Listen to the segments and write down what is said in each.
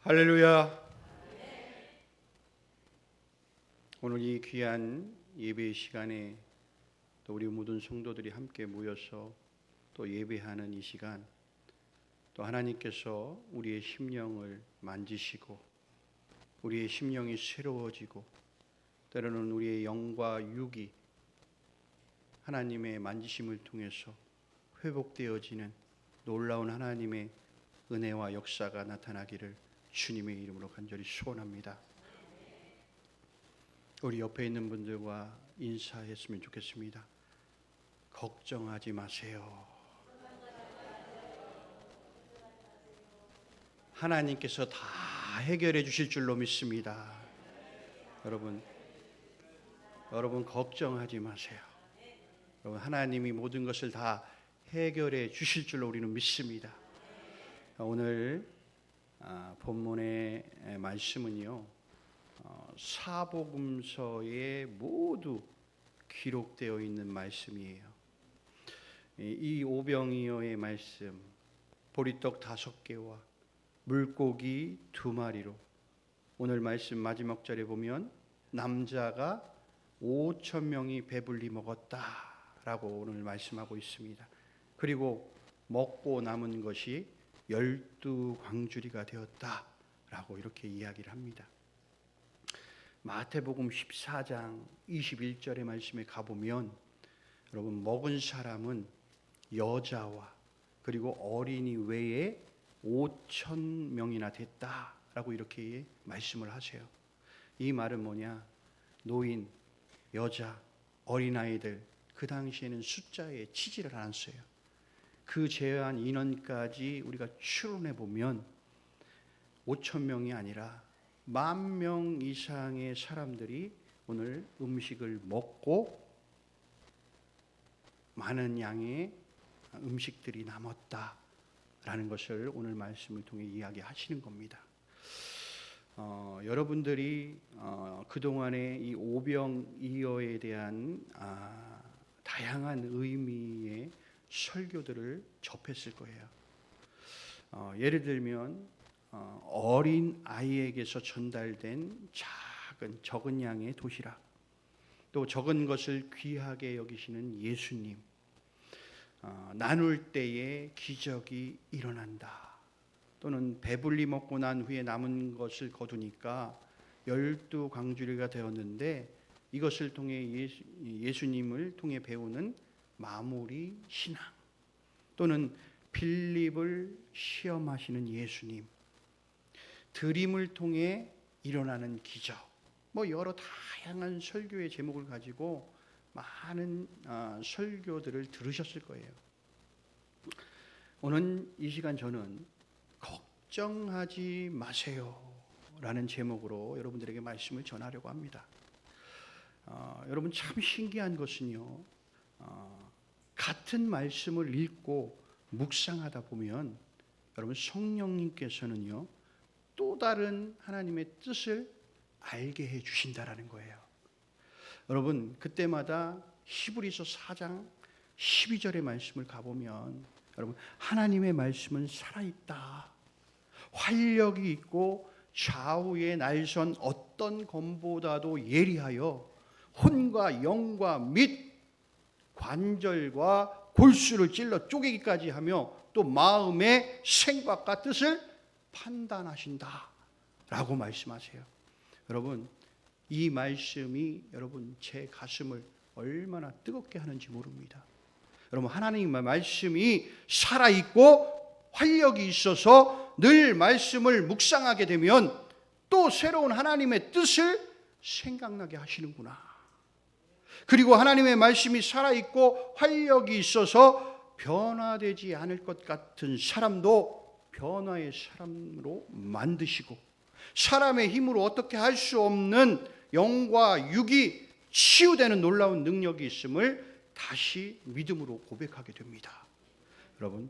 할렐루야. 오늘 이 귀한 예배 시간에 또 우리 모든 성도들이 함께 모여서 또 예배하는 이 시간, 또 하나님께서 우리의 심령을 만지시고 우리의 심령이 새로워지고 때로는 우리의 영과 육이 하나님의 만지심을 통해서 회복되어지는 놀라운 하나님의 은혜와 역사가 나타나기를 주님의 이름으로 간절히 소원합니다. 우리 옆에 있는 분들과 인사했으면 좋겠습니다. 걱정하지 마세요. 하나님께서 다 해결해 주실 줄로 믿습니다. 여러분 걱정하지 마세요. 여러분, 하나님이 모든 것을 다 해결해 주실 줄로 우리는 믿습니다. 오늘 본문의 말씀은요, 사복음서에 모두 기록되어 있는 말씀이에요. 이 오병이어의 말씀, 보리떡 5개와 물고기 2마리로 오늘 말씀 마지막 절에 보면 남자가 5,000명이 배불리 먹었다라고 오늘 말씀하고 있습니다. 그리고 먹고 남은 것이 12광주리가 되었다라고 이렇게 이야기를 합니다. 마태복음 14장 21절의 말씀에 가보면 여러분, 먹은 사람은 여자와 그리고 어린이 외에 5,000명이나 됐다라고 이렇게 말씀을 하세요. 이 말은 뭐냐? 노인, 여자, 어린아이들, 그 당시에는 숫자에 치지를 않았어요. 그 제한 인원까지 우리가 추론해 보면 5,000명이 아니라 10,000명 이상의 사람들이 오늘 음식을 먹고 많은 양의 음식들이 남았다라는 것을 오늘 말씀을 통해 이야기하시는 겁니다. 여러분들이 그동안에 이 오병이어에 대한 다양한 의미의 설교들을 접했을 거예요. 예를 들면 어린 아이에게서 전달된 적은 양의 도시락, 또 적은 것을 귀하게 여기시는 예수님, 나눌 때에 기적이 일어난다, 또는 배불리 먹고 난 후에 남은 것을 거두니까 12광주리가 되었는데 이것을 통해 예수님을 통해 배우는 마무리 신앙, 또는 빌립을 시험하시는 예수님, 드림을 통해 일어나는 기적, 여러 다양한 설교의 제목을 가지고 많은 설교들을 들으셨을 거예요. 오늘 이 시간 저는 걱정하지 마세요 라는 제목으로 여러분들에게 말씀을 전하려고 합니다. 여러분, 참 신기한 것은요, 같은 말씀을 읽고 묵상하다 보면 여러분, 성령님께서는요 또 다른 하나님의 뜻을 알게 해 주신다라는 거예요. 여러분, 그때마다 히브리서 4장 12절의 말씀을 가보면 여러분, 하나님의 말씀은 살아있다, 활력이 있고 좌우에 날선 어떤 검보다도 예리하여 혼과 영과 및 관절과 골수를 찔러 쪼개기까지 하며 또 마음의 생각과 뜻을 판단하신다 라고 말씀하세요. 여러분, 이 말씀이 여러분 제 가슴을 얼마나 뜨겁게 하는지 모릅니다. 여러분, 하나님의 말씀이 살아있고 활력이 있어서 늘 말씀을 묵상하게 되면 또 새로운 하나님의 뜻을 생각나게 하시는구나. 그리고 하나님의 말씀이 살아있고 활력이 있어서 변화되지 않을 것 같은 사람도 변화의 사람으로 만드시고, 사람의 힘으로 어떻게 할 수 없는 영과 육이 치유되는 놀라운 능력이 있음을 다시 믿음으로 고백하게 됩니다. 여러분,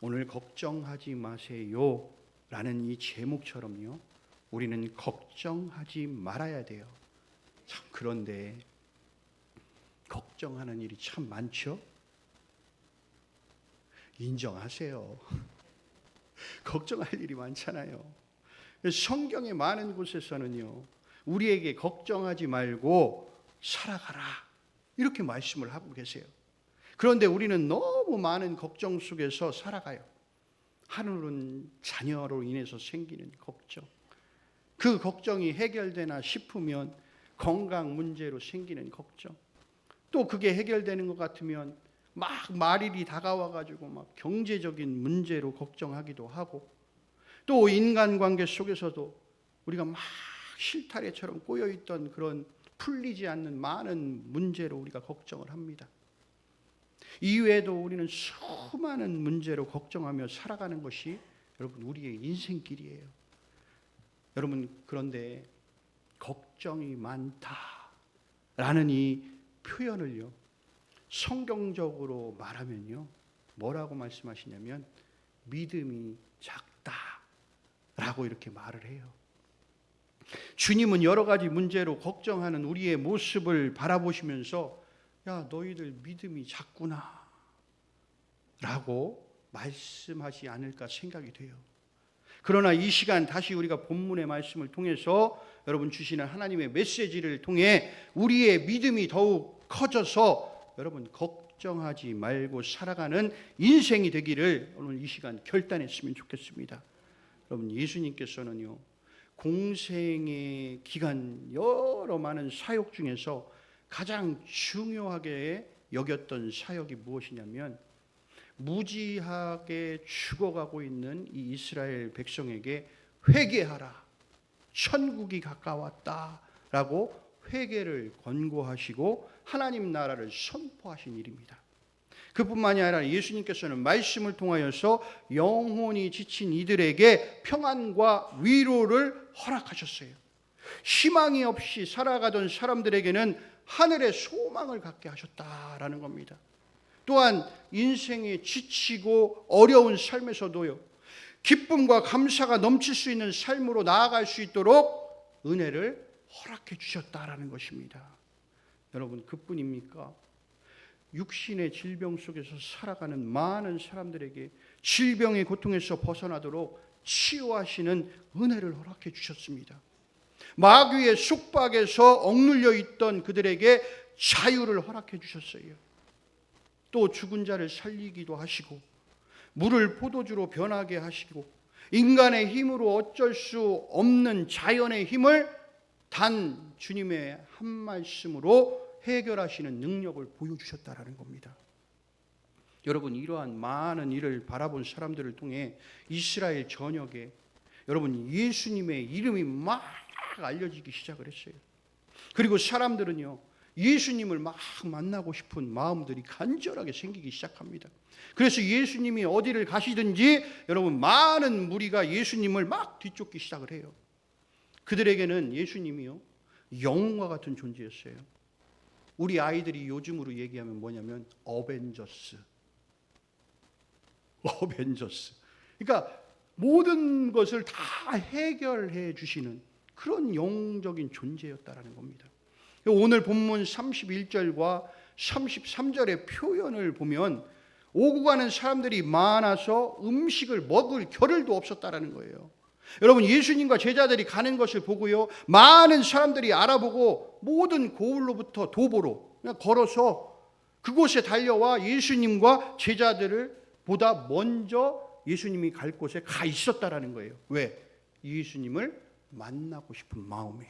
오늘 걱정하지 마세요 라는 이 제목처럼요, 우리는 걱정하지 말아야 돼요. 참, 그런데 걱정하는 일이 참 많죠? 인정하세요. 걱정할 일이 많잖아요. 성경의 많은 곳에서는요, 우리에게 걱정하지 말고 살아가라, 이렇게 말씀을 하고 계세요. 그런데 우리는 너무 많은 걱정 속에서 살아가요. 하늘은 자녀로 인해서 생기는 걱정, 그 걱정이 해결되나 싶으면 건강 문제로 생기는 걱정, 또 그게 해결되는 것 같으면 막 말일이 다가와가지고 막 경제적인 문제로 걱정하기도 하고, 또 인간관계 속에서도 우리가 막 실타래처럼 꼬여있던 그런 풀리지 않는 많은 문제로 우리가 걱정을 합니다. 이외에도 우리는 수많은 문제로 걱정하며 살아가는 것이 여러분 우리의 인생길이에요. 여러분, 그런데 걱정이 많다라는 이 표현을요, 성경적으로 말하면요, 뭐라고 말씀하시냐면 믿음이 작다라고 이렇게 말을 해요. 주님은 여러 가지 문제로 걱정하는 우리의 모습을 바라보시면서 야, 너희들 믿음이 작구나 라고 말씀하지 않을까 생각이 돼요. 그러나 이 시간 다시 우리가 본문의 말씀을 통해서 여러분 주시는 하나님의 메시지를 통해 우리의 믿음이 더욱 커져서 여러분 걱정하지 말고 살아가는 인생이 되기를 오늘 이 시간 결단했으면 좋겠습니다. 여러분, 예수님께서는요, 공생의 기간 여러 많은 사역 중에서 가장 중요하게 여겼던 사역이 무엇이냐면 무지하게 죽어가고 있는 이 이스라엘 백성에게 회개하라, 천국이 가까웠다라고 회개를 권고하시고 하나님 나라를 선포하신 일입니다. 그뿐만이 아니라 예수님께서는 말씀을 통하여서 영혼이 지친 이들에게 평안과 위로를 허락하셨어요. 희망이 없이 살아가던 사람들에게는 하늘의 소망을 갖게 하셨다라는 겁니다. 또한 인생에 지치고 어려운 삶에서도요, 기쁨과 감사가 넘칠 수 있는 삶으로 나아갈 수 있도록 은혜를 허락해 주셨다라는 것입니다. 여러분, 그뿐입니까? 육신의 질병 속에서 살아가는 많은 사람들에게 질병의 고통에서 벗어나도록 치유하시는 은혜를 허락해 주셨습니다. 마귀의 속박에서 억눌려 있던 그들에게 자유를 허락해 주셨어요. 또 죽은 자를 살리기도 하시고 물을 포도주로 변하게 하시고 인간의 힘으로 어쩔 수 없는 자연의 힘을 단 주님의 한 말씀으로 해결하시는 능력을 보여주셨다라는 겁니다. 여러분, 이러한 많은 일을 바라본 사람들을 통해 이스라엘 전역에 여러분 예수님의 이름이 막 알려지기 시작을 했어요. 그리고 사람들은요, 예수님을 막 만나고 싶은 마음들이 간절하게 생기기 시작합니다. 그래서 예수님이 어디를 가시든지 여러분 많은 무리가 예수님을 막 뒤쫓기 시작을 해요. 그들에게는 예수님이요, 영웅과 같은 존재였어요. 우리 아이들이 요즘으로 얘기하면 뭐냐면 어벤져스. 그러니까 모든 것을 다 해결해 주시는 그런 영웅적인 존재였다라는 겁니다. 오늘 본문 31절과 33절의 표현을 보면 오고 가는 사람들이 많아서 음식을 먹을 겨를도 없었다라는 거예요. 여러분, 예수님과 제자들이 가는 것을 보고요, 많은 사람들이 알아보고 모든 고을로부터 도보로 그냥 걸어서 그곳에 달려와 예수님과 제자들을 보다 먼저 예수님이 갈 곳에 가 있었다라는 거예요. 왜? 예수님을 만나고 싶은 마음에.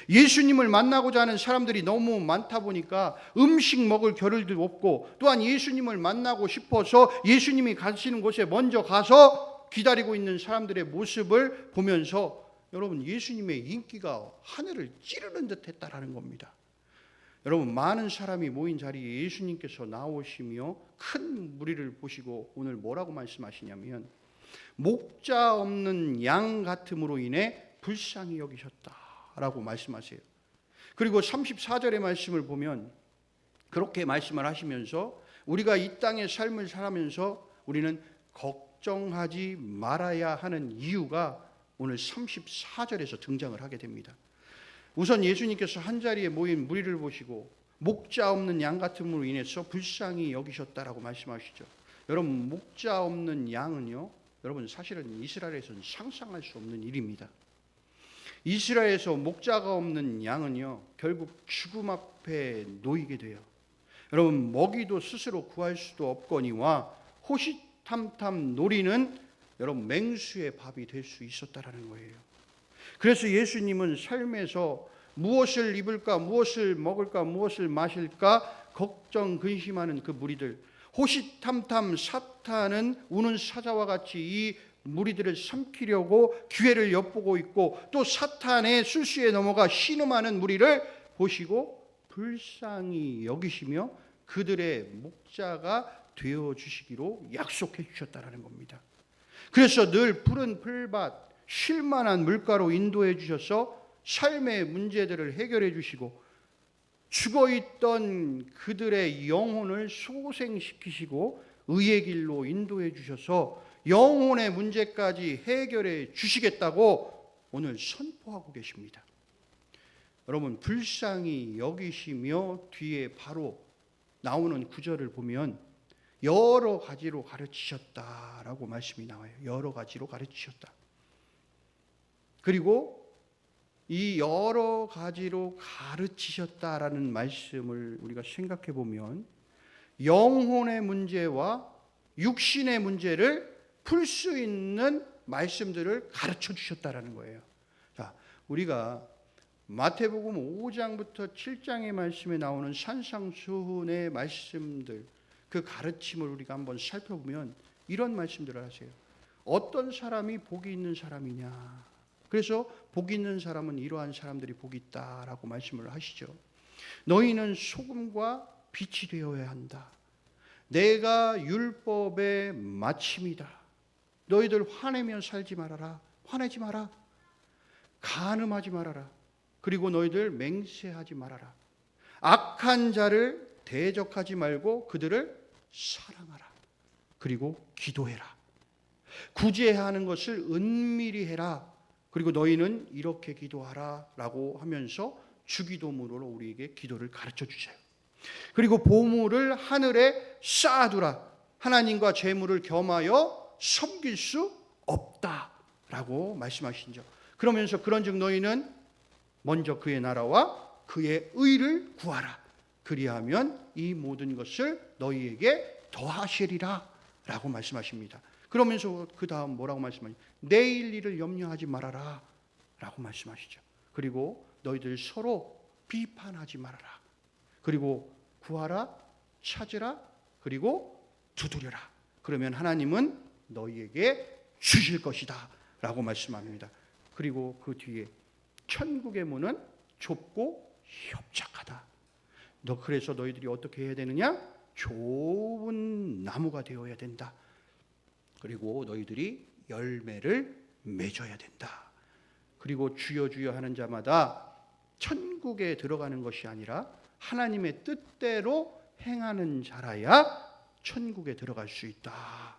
예수님을 만나고자 하는 사람들이 너무 많다 보니까 음식 먹을 겨를도 없고, 또한 예수님을 만나고 싶어서 예수님이 가시는 곳에 먼저 가서 기다리고 있는 사람들의 모습을 보면서 여러분 예수님의 인기가 하늘을 찌르는 듯 했다라는 겁니다. 여러분, 많은 사람이 모인 자리에 예수님께서 나오시며 큰 무리를 보시고 오늘 뭐라고 말씀하시냐면 목자 없는 양 같음으로 인해 불쌍히 여기셨다라고 말씀하세요. 그리고 34절의 말씀을 보면 그렇게 말씀을 하시면서 우리가 이 땅의 삶을 살면서 우리는 걱정하지 말아야 하는 이유가 오늘 34절에서 등장을 하게 됩니다. 우선 예수님께서 한자리에 모인 무리를 보시고 목자 없는 양 같음으로 인해서 불쌍히 여기셨다라고 말씀하시죠. 여러분, 목자 없는 양은요, 여러분 사실은 이스라엘에서는 상상할 수 없는 일입니다. 이스라엘에서 목자가 없는 양은요 결국 죽음 앞에 놓이게 돼요. 여러분 먹이도 스스로 구할 수도 없거니와 호시탐탐 노리는 여러분 맹수의 밥이 될 수 있었다라는 거예요. 그래서 예수님은 삶에서 무엇을 입을까, 무엇을 먹을까, 무엇을 마실까 걱정 근심하는 그 무리들, 호시탐탐 사탄은 우는 사자와 같이 이 무리들을 삼키려고 기회를 엿보고 있고, 또 사탄의 술수에 넘어가 신음하는 무리를 보시고 불쌍히 여기시며 그들의 목자가 되어 주시기로 약속해 주셨다라는 겁니다. 그래서 늘 푸른 풀밭, 쉴만한 물가로 인도해 주셔서 삶의 문제들을 해결해 주시고, 죽어있던 그들의 영혼을 소생시키시고 의의 길로 인도해 주셔서 영혼의 문제까지 해결해 주시겠다고 오늘 선포하고 계십니다. 여러분 불쌍히 여기시며 뒤에 바로 나오는 구절을 보면 여러 가지로 가르치셨다라고 말씀이 나와요. 여러 가지로 가르치셨다. 그리고 이 여러 가지로 가르치셨다라는 말씀을 우리가 생각해 보면 영혼의 문제와 육신의 문제를 풀 수 있는 말씀들을 가르쳐 주셨다라는 거예요. 자, 우리가 마태복음 5장부터 7장의 말씀에 나오는 산상수훈의 말씀들, 그 가르침을 우리가 한번 살펴보면 이런 말씀들을 하세요. 어떤 사람이 복이 있는 사람이냐. 그래서 복이 있는 사람은 이러한 사람들이 복이 있다라고 말씀을 하시죠. 너희는 소금과 빛이 되어야 한다. 내가 율법의 마침이다. 너희들 화내면 살지 말아라. 화내지 마라. 간음하지 말아라. 그리고 너희들 맹세하지 말아라. 악한 자를 대적하지 말고 그들을 사랑하라. 그리고 기도해라. 구제하는 것을 은밀히 해라. 그리고 너희는 이렇게 기도하라 라고 하면서 주기도문으로 우리에게 기도를 가르쳐 주세요. 그리고 보물을 하늘에 쌓아두라. 하나님과 재물을 겸하여 섬길 수 없다라고 말씀하시죠. 그러면서 그런즉 너희는 먼저 그의 나라와 그의 의를 구하라. 그리하면 이 모든 것을 너희에게 더하시리라 라고 말씀하십니다. 그러면서 그 다음 뭐라고 말씀하시죠? 내일 일을 염려하지 말아라 라고 말씀하시죠. 그리고 너희들 서로 비판하지 말아라. 그리고 구하라, 찾으라, 그리고 두드려라. 그러면 하나님은 너희에게 주실 것이다 라고 말씀합니다. 그리고 그 뒤에 천국의 문은 좁고 협착하다. 그래서 너희들이 어떻게 해야 되느냐? 좋은 나무가 되어야 된다. 그리고 너희들이 열매를 맺어야 된다. 그리고 주여 주여 하는 자마다 천국에 들어가는 것이 아니라 하나님의 뜻대로 행하는 자라야 천국에 들어갈 수 있다.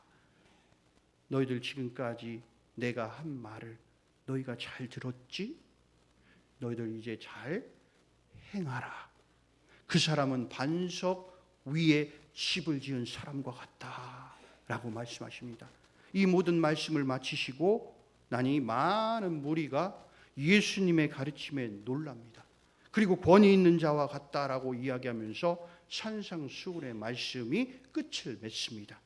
너희들 지금까지 내가 한 말을 너희가 잘 들었지? 너희들 이제 잘 행하라. 그 사람은 반석 위에 집을 지은 사람과 같다 라고 말씀하십니다. 이 모든 말씀을 마치시고 나니 많은 무리가 예수님의 가르침에 놀랍니다. 그리고 권위 있는 자와 같다라고 이야기하면서 산상수훈의 말씀이 끝을 맺습니다.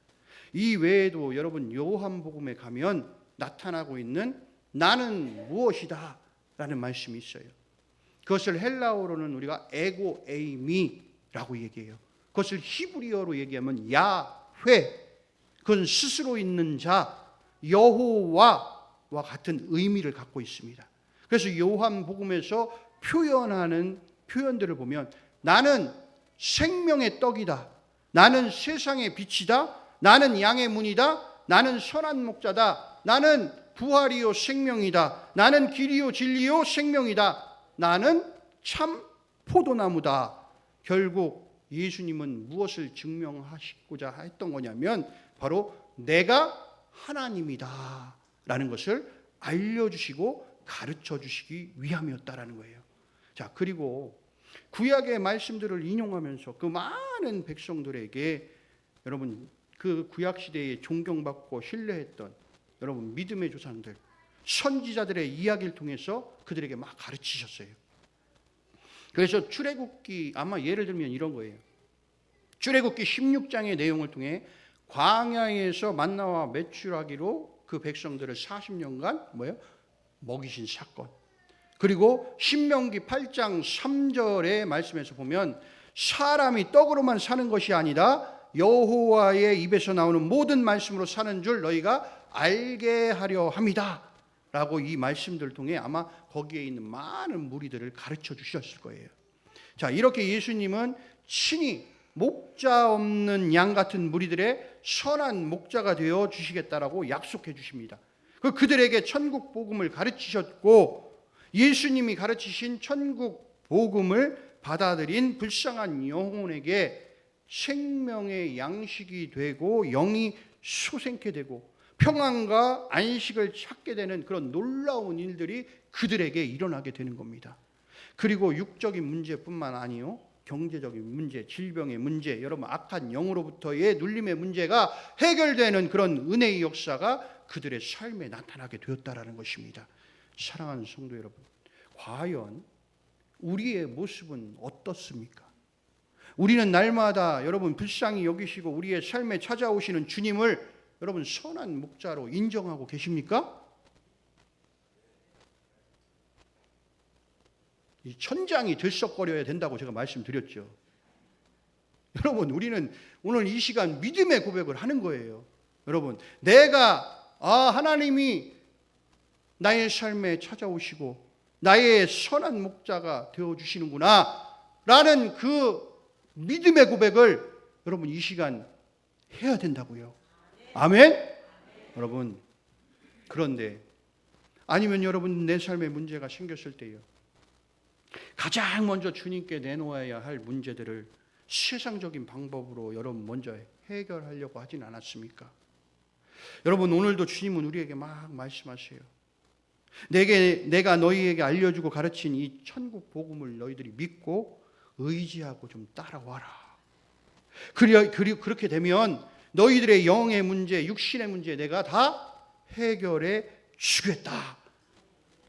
이 외에도 여러분 요한복음에 가면 나타나고 있는 나는 무엇이다 라는 말씀이 있어요. 그것을 헬라어로는 우리가 에고 에이미라고 얘기해요. 그것을 히브리어로 얘기하면 야훼, 그건 스스로 있는 자, 여호와와 같은 의미를 갖고 있습니다. 그래서 요한복음에서 표현하는 표현들을 보면 나는 생명의 떡이다. 나는 세상의 빛이다. 나는 양의 문이다. 나는 선한 목자다. 나는 부활이요 생명이다. 나는 길이요 진리요 생명이다. 나는 참 포도나무다. 결국 예수님은 무엇을 증명하시고자 했던 거냐면 바로 내가 하나님이다 라는 것을 알려주시고 가르쳐 주시기 위함이었다라는 거예요. 자, 그리고 구약의 말씀들을 인용하면서 그 많은 백성들에게 여러분 그 구약 시대에 존경받고 신뢰했던 여러분 믿음의 조상들, 선지자들의 이야기를 통해서 그들에게 막 가르치셨어요. 그래서 출애굽기 아마 예를 들면 이런 거예요. 출애굽기 16장의 내용을 통해 광야에서 만나와 메추라기로 그 백성들을 40년간 먹이신 사건. 그리고 신명기 8장 3절의 말씀에서 보면 사람이 떡으로만 사는 것이 아니다 여호와의 입에서 나오는 모든 말씀으로 사는 줄 너희가 알게 하려 함이다 라고 이 말씀들을 통해 아마 거기에 있는 많은 무리들을 가르쳐 주셨을 거예요. 자, 이렇게 예수님은 친히 목자 없는 양 같은 무리들의 선한 목자가 되어 주시겠다라고 약속해 주십니다. 그들에게 천국 복음을 가르치셨고 예수님이 가르치신 천국 복음을 받아들인 불쌍한 영혼에게 생명의 양식이 되고 영이 솟게 되고 평안과 안식을 찾게 되는 그런 놀라운 일들이 그들에게 일어나게 되는 겁니다. 그리고 육적인 문제뿐만 아니요, 경제적인 문제, 질병의 문제, 여러분 악한 영으로부터의 눌림의 문제가 해결되는 그런 은혜의 역사가 그들의 삶에 나타나게 되었다라는 것입니다. 사랑하는 성도 여러분, 과연 우리의 모습은 어떻습니까? 우리는 날마다 여러분 불쌍히 여기시고 우리의 삶에 찾아오시는 주님을 여러분 선한 목자로 인정하고 계십니까? 이 천장이 들썩거려야 된다고 제가 말씀드렸죠. 여러분 우리는 오늘 이 시간 믿음의 고백을 하는 거예요. 여러분 내가 하나님이 나의 삶에 찾아오시고 나의 선한 목자가 되어주시는구나 라는 그 믿음의 고백을 여러분 이 시간 해야 된다고요. 아멘? 여러분 그런데 아니면 여러분 내 삶에 문제가 생겼을 때요, 가장 먼저 주님께 내놓아야 할 문제들을 세상적인 방법으로 여러분 먼저 해결하려고 하진 않았습니까? 여러분 오늘도 주님은 우리에게 막 말씀하세요. 내가 너희에게 알려주고 가르친 이 천국 복음을 너희들이 믿고 의지하고 좀 따라와라. 그렇게 되면 너희들의 영의 문제, 육신의 문제 내가 다 해결해 주겠다.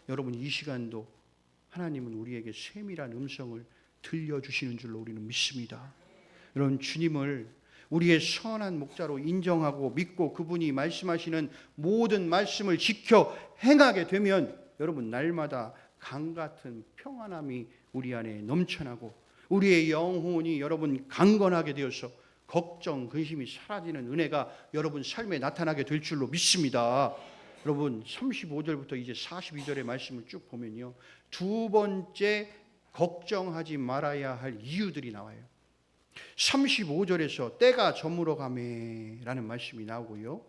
여러분 이 시간도 하나님은 우리에게 세밀한 음성을 들려주시는 줄로 우리는 믿습니다. 여러분 주님을 우리의 선한 목자로 인정하고 믿고 그분이 말씀하시는 모든 말씀을 지켜 행하게 되면 여러분 날마다 강같은 평안함이 우리 안에 넘쳐나고 우리의 영혼이 여러분 강건하게 되어서 걱정, 근심이 사라지는 은혜가 여러분 삶에 나타나게 될 줄로 믿습니다. 여러분 35절부터 이제 42절의 말씀을 쭉 보면요, 두 번째 걱정하지 말아야 할 이유들이 나와요. 35절에서 때가 저물어 가매 라는 말씀이 나오고요,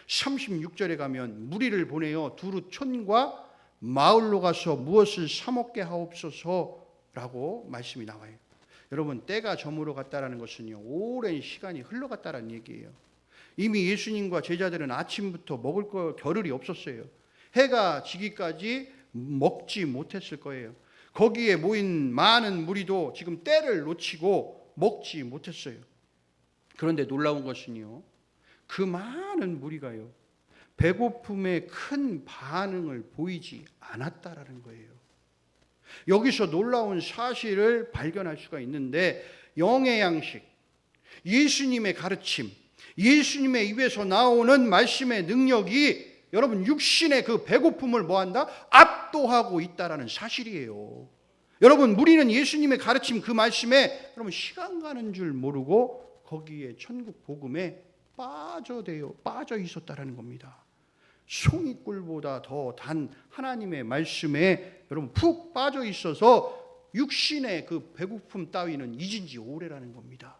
36절에 가면 무리를 보내어 두루 촌과 마을로 가서 무엇을 사 먹게 하옵소서 라고 말씀이 나와요. 여러분 때가 저물어 갔다라는 것은요, 오랜 시간이 흘러갔다라는 얘기예요. 이미 예수님과 제자들은 아침부터 먹을 거 겨를이 없었어요. 해가 지기까지 먹지 못했을 거예요. 거기에 모인 많은 무리도 지금 때를 놓치고 먹지 못했어요. 그런데 놀라운 것은요, 그 많은 무리가요 배고픔에 큰 반응을 보이지 않았다라는 거예요. 여기서 놀라운 사실을 발견할 수가 있는데, 영의 양식, 예수님의 가르침, 예수님의 입에서 나오는 말씀의 능력이 여러분 육신의 그 배고픔을 뭐한다? 압도하고 있다라는 사실이에요. 여러분 무리는 예수님의 가르침 그 말씀에 여러분 시간 가는 줄 모르고 거기에 천국 복음에 빠져 있었다라는 겁니다. 송이꿀보다 더 단 하나님의 말씀에 여러분 푹 빠져 있어서 육신의 그 배고픔 따위는 잊은 지 오래라는 겁니다.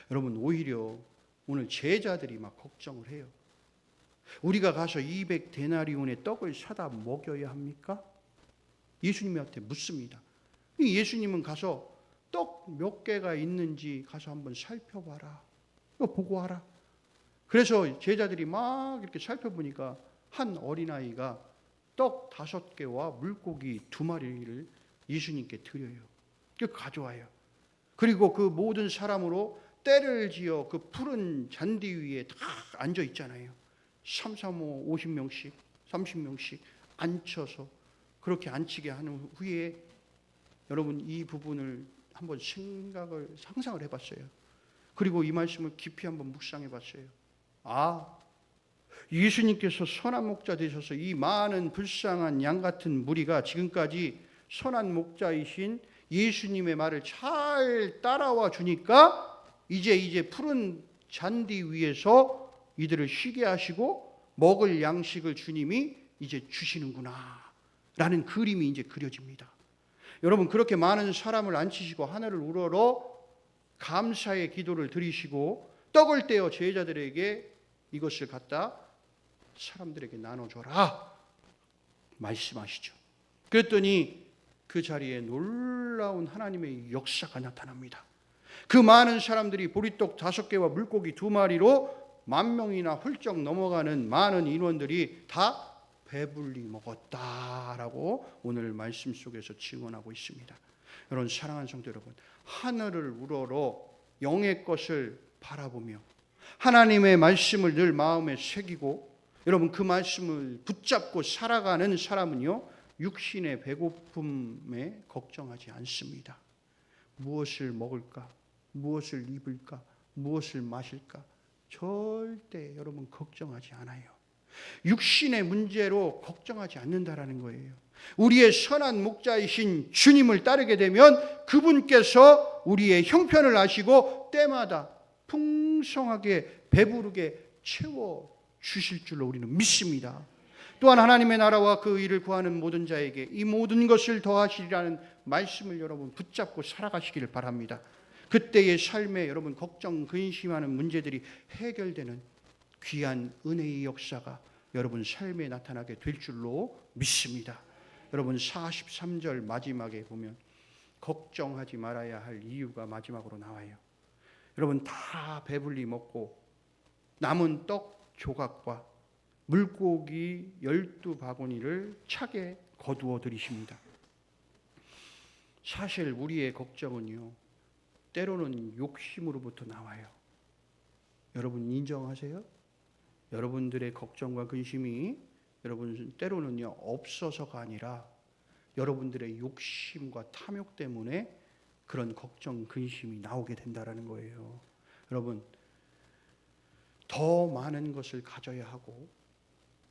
여러분 오히려 오늘 제자들이 막 걱정을 해요. 우리가 가서 200데나리온의 떡을 사다 먹여야 합니까? 예수님한테 묻습니다. 예수님은 가서 떡 몇 개가 있는지 가서 한번 살펴봐라. 이거 보고 와라. 그래서 제자들이 막 이렇게 살펴보니까 한 어린아이가 떡 5개와 물고기 2마리를 예수님께 드려요. 가져와요. 그리고 그 모든 사람으로 때를 지어 그 푸른 잔디 위에 다 앉아 있잖아요. 3, 3, 5, 50명씩 30명씩 앉혀서 그렇게 앉히게 하는 후에 여러분 이 부분을 한번 상상을 해봤어요. 그리고 이 말씀을 깊이 한번 묵상해봤어요. 예수님께서 선한 목자 되셔서 이 많은 불쌍한 양 같은 무리가 지금까지 선한 목자이신 예수님의 말을 잘 따라와 주니까 이제 푸른 잔디 위에서 이들을 쉬게 하시고 먹을 양식을 주님이 이제 주시는구나 라는 그림이 이제 그려집니다. 여러분 그렇게 많은 사람을 앉히시고 하늘을 우러러 감사의 기도를 드리시고 떡을 떼어 제자들에게 이것을 갖다 사람들에게 나눠줘라 말씀하시죠. 그랬더니 그 자리에 놀라운 하나님의 역사가 나타납니다. 그 많은 사람들이 보리떡 5개와 물고기 2마리로 10,000명이나 훌쩍 넘어가는 많은 인원들이 다 배불리 먹었다라고 오늘 말씀 속에서 증언하고 있습니다. 여러분 사랑하는 성도 여러분, 하늘을 우러러 영의 것을 바라보며 하나님의 말씀을 늘 마음에 새기고 여러분 그 말씀을 붙잡고 살아가는 사람은요 육신의 배고픔에 걱정하지 않습니다. 무엇을 먹을까? 무엇을 입을까? 무엇을 마실까? 절대 여러분 걱정하지 않아요. 육신의 문제로 걱정하지 않는다라는 거예요. 우리의 선한 목자이신 주님을 따르게 되면 그분께서 우리의 형편을 아시고 때마다 풍성하게 배부르게 채워 주실 줄로 우리는 믿습니다. 또한 하나님의 나라와 그 일을 구하는 모든 자에게 이 모든 것을 더하시리라는 말씀을 여러분 붙잡고 살아가시기를 바랍니다. 그때의 삶에 여러분 걱정, 근심하는 문제들이 해결되는 귀한 은혜의 역사가 여러분 삶에 나타나게 될 줄로 믿습니다. 여러분 43절 마지막에 보면 걱정하지 말아야 할 이유가 마지막으로 나와요. 여러분 다 배불리 먹고 남은 떡 조각과 물고기 12바구니를 차게 거두어 드리십니다. 사실 우리의 걱정은요 때로는 욕심으로부터 나와요. 여러분 인정하세요? 여러분들의 걱정과 근심이 여러분 때로는요 없어서가 아니라 여러분들의 욕심과 탐욕 때문에 그런 걱정, 근심이 나오게 된다라는 거예요. 여러분 더 많은 것을 가져야 하고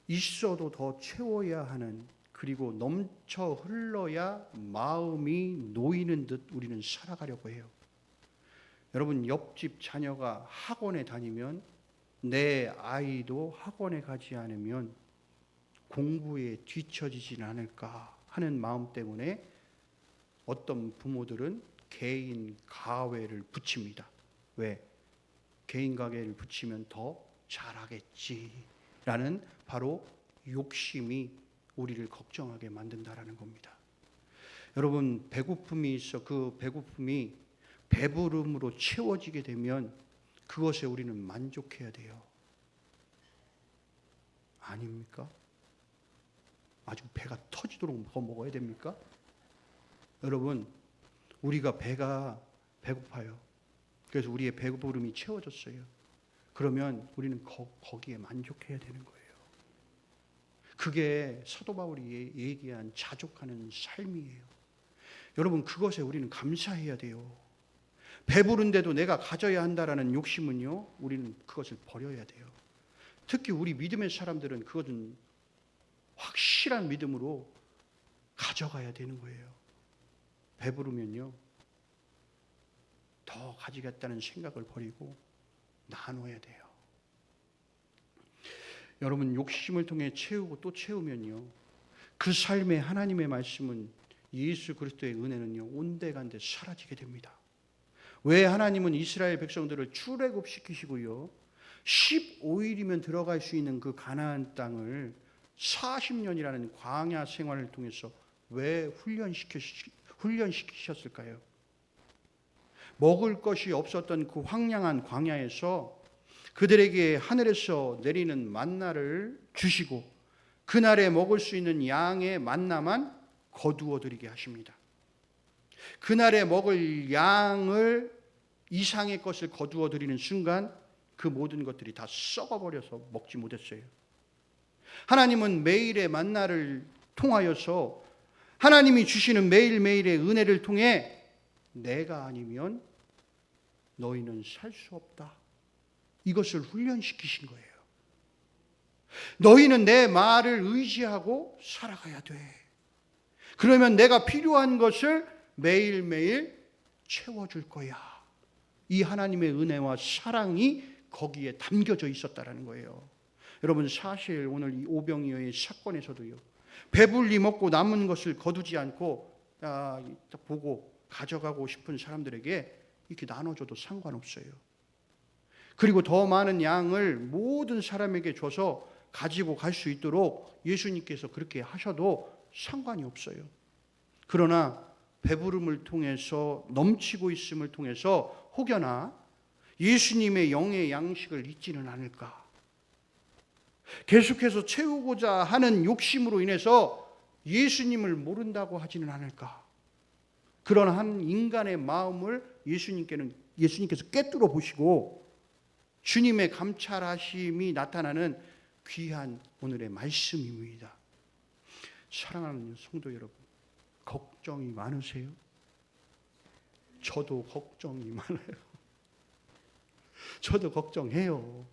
있어도 더 채워야 하는 그리고 넘쳐 흘러야 마음이 놓이는 듯 우리는 살아가려고 해요. 여러분 옆집 자녀가 학원에 다니면 내 아이도 학원에 가지 않으면 공부에 뒤처지진 않을까 하는 마음 때문에 어떤 부모들은 개인 가외를 붙입니다. 왜? 개인 가외를 붙이면 더 잘하겠지라는 바로 욕심이 우리를 걱정하게 만든다라는 겁니다. 여러분 배고픔이 있어 그 배고픔이 배부름으로 채워지게 되면 그것에 우리는 만족해야 돼요. 아닙니까? 아주 배가 터지도록 더 먹어야 됩니까? 여러분 우리가 배가 배고파요. 그래서 우리의 배부름이 채워졌어요. 그러면 우리는 거기에 만족해야 되는 거예요. 그게 사도 바울이 얘기한 자족하는 삶이에요. 여러분 그것에 우리는 감사해야 돼요. 배부른데도 내가 가져야 한다라는 욕심은요 우리는 그것을 버려야 돼요. 특히 우리 믿음의 사람들은 그것은 확실한 믿음으로 가져가야 되는 거예요. 배부르면요 더 가지겠다는 생각을 버리고 나눠야 돼요. 여러분 욕심을 통해 채우고 또 채우면요 그 삶에 하나님의 말씀은 예수 그리스도의 은혜는요 온데간데 사라지게 됩니다. 왜 하나님은 이스라엘 백성들을 출애굽시키시고요 15일이면 들어갈 수 있는 그 가나안 땅을 40년이라는 광야 생활을 통해서 왜 훈련시키셨을까요? 먹을 것이 없었던 그 황량한 광야에서 그들에게 하늘에서 내리는 만나를 주시고 그날에 먹을 수 있는 양의 만나만 거두어 드리게 하십니다. 그날에 먹을 양을 이상의 것을 거두어 드리는 순간 그 모든 것들이 다 썩어버려서 먹지 못했어요. 하나님은 매일의 만나를 통하여서 하나님이 주시는 매일매일의 은혜를 통해 내가 아니면 너희는 살 수 없다. 이것을 훈련시키신 거예요. 너희는 내 말을 의지하고 살아가야 돼. 그러면 내가 필요한 것을 매일매일 채워줄 거야. 이 하나님의 은혜와 사랑이 거기에 담겨져 있었다는 거예요. 여러분, 사실 오늘 이 오병이어의 사건에서도요, 배불리 먹고 남은 것을 거두지 않고 보고 가져가고 싶은 사람들에게 이렇게 나눠줘도 상관없어요. 그리고 더 많은 양을 모든 사람에게 줘서 가지고 갈 수 있도록 예수님께서 그렇게 하셔도 상관이 없어요. 그러나 배부름을 통해서, 넘치고 있음을 통해서 혹여나 예수님의 영의 양식을 잊지는 않을까, 계속해서 채우고자 하는 욕심으로 인해서 예수님을 모른다고 하지는 않을까, 그런 한 인간의 마음을 예수님께서 꿰뚫어 보시고 주님의 감찰하심이 나타나는 귀한 오늘의 말씀입니다. 사랑하는 성도 여러분, 걱정이 많으세요? 저도 걱정이 많아요. 저도 걱정해요.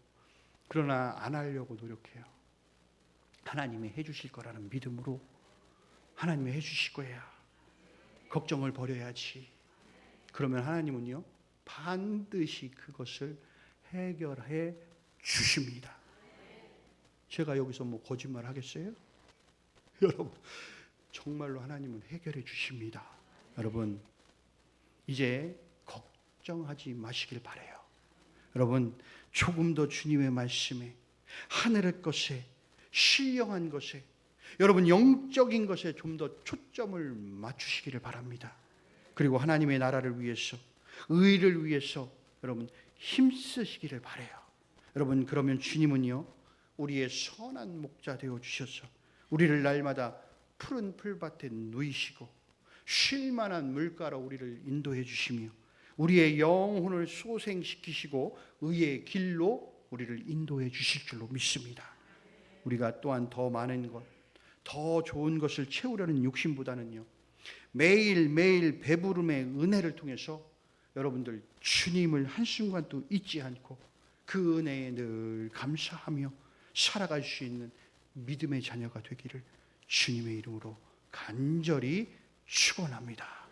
그러나 안 하려고 노력해요. 하나님이 해주실 거라는 믿음으로, 하나님이 해주실 거야. 걱정을 버려야지. 그러면 하나님은요, 반드시 그것을 해결해 주십니다. 제가 여기서 뭐 거짓말 하겠어요? 여러분, 정말로 하나님은 해결해 주십니다. 여러분, 이제 걱정하지 마시길 바라요. 여러분, 조금 더 주님의 말씀에, 하늘의 것에, 신령한 것에, 여러분 영적인 것에 좀 더 초점을 맞추시기를 바랍니다. 그리고 하나님의 나라를 위해서, 의를 위해서 여러분 힘쓰시기를 바라요. 여러분, 그러면 주님은요, 우리의 선한 목자 되어 주셔서 우리를 날마다 푸른 풀밭에 누이시고 쉴 만한 물가로 우리를 인도해 주시며 우리의 영혼을 소생시키시고 의의 길로 우리를 인도해 주실 줄로 믿습니다. 우리가 또한 더 많은 것, 더 좋은 것을 채우려는 욕심보다는요, 매일매일 배부름의 은혜를 통해서 여러분들 주님을 한순간도 잊지 않고 그 은혜에 늘 감사하며 살아갈 수 있는 믿음의 자녀가 되기를 주님의 이름으로 간절히 축원합니다.